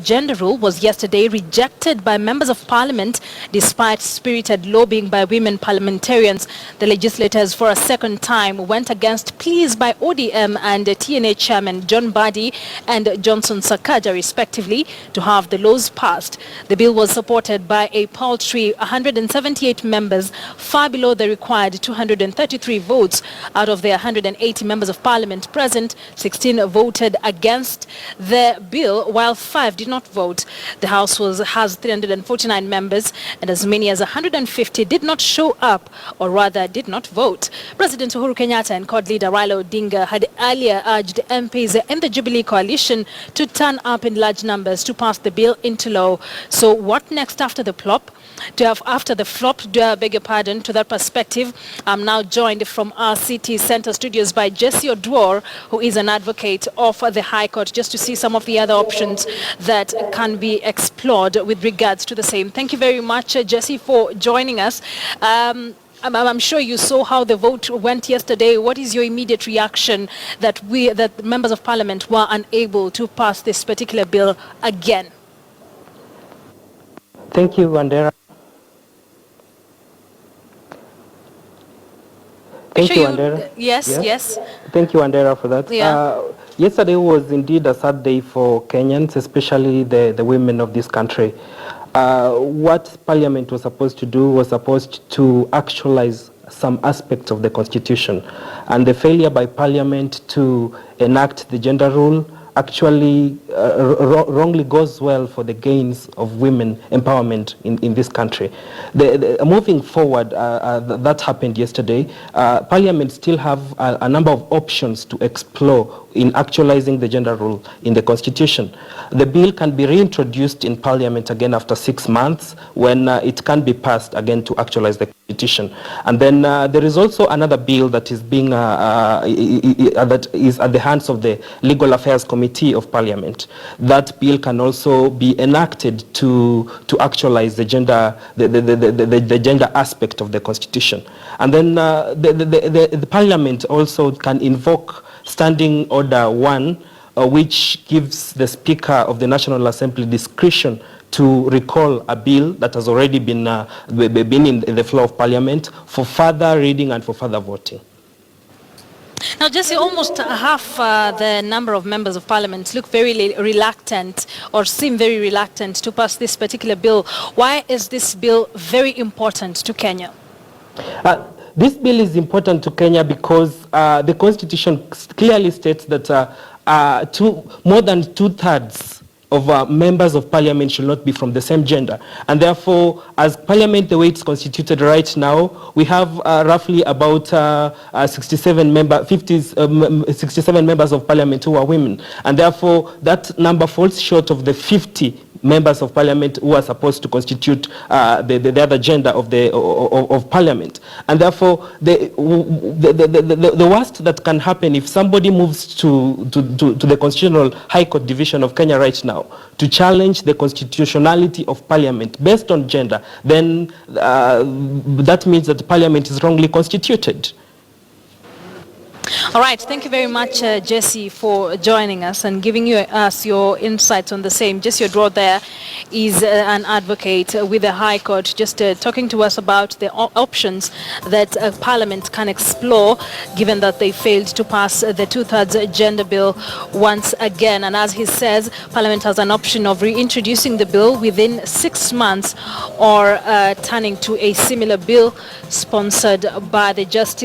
gender rule was yesterday rejected by members of parliament despite spirited lobbying by women parliamentarians. The legislators for a second time went against pleas by ODM and TNA chairman John Mbadi and Johnson Sakaja respectively to have the laws passed. The bill was supported by a paltry 178 members, far below the required 233 votes. Out of the 180 members of parliament present, 16 voted against the bill, while 5 did not vote. The House has 349 members, and as many as 150 did not show up, or rather did not vote. President Uhuru Kenyatta and CORD leader Raila Odinga had earlier urged MPs in the Jubilee coalition to turn up in large numbers to pass the bill into law. So what next after the flop? After the flop, I beg your pardon, to that perspective, I'm now joined from our City Centre studios by Jesse Odwor, who is an advocate of the High Court, just to see some of the other options that can be explored with regards to the same. Thank you very much, Jesse, for joining us. I'm sure you saw how the vote went yesterday. What is your immediate reaction that members of parliament were unable to pass this particular bill again? Thank you, Wandera. Thank you, Wandera. Yes. Thank you, Wandera, for that. Yeah. Yesterday was indeed a sad day for Kenyans, especially the women of this country. What Parliament was supposed to do was supposed to actualize some aspects of the Constitution. And the failure by Parliament to enact the gender rule actually wrongly goes well for the gains of women empowerment in this country. Moving forward, that happened yesterday. Parliament still have a number of options to explore in actualizing the gender rule in the Constitution. The bill can be reintroduced in Parliament again after 6 months when it can be passed again to actualize the Constitution. And then there is also another bill that is being that is at the hands of the Legal Affairs Committee of Parliament. That bill can also be enacted to actualize the gender the gender aspect of the Constitution. And then the Parliament also can invoke Standing Order 1, which gives the Speaker of the National Assembly discretion to recall a bill that has already been in the floor of Parliament for further reading and for further voting. Now, Jesse, almost half the number of members of parliament look very reluctant or seem very reluctant to pass this particular bill. Why is this bill very important to Kenya? This bill is important to Kenya because the Constitution clearly states that more than 2/3 of members of Parliament should not be from the same gender. And therefore, as Parliament, the way it's constituted right now, we have roughly about 67 members of Parliament who are women. And therefore, that number falls short of the 50 members of Parliament who are supposed to constitute the other gender of Parliament. And therefore, the worst that can happen if somebody moves to the Constitutional High Court Division of Kenya right now to challenge the constitutionality of Parliament based on gender, then that means that Parliament is wrongly constituted. All right, thank you very much, Jesse, for joining us and giving us your insights on the same. Jesse Odwor there is an advocate with the High Court, just talking to us about the options that Parliament can explore, given that they failed to pass the 2/3 gender bill once again. And as he says, Parliament has an option of reintroducing the bill within 6 months or turning to a similar bill sponsored by the Justice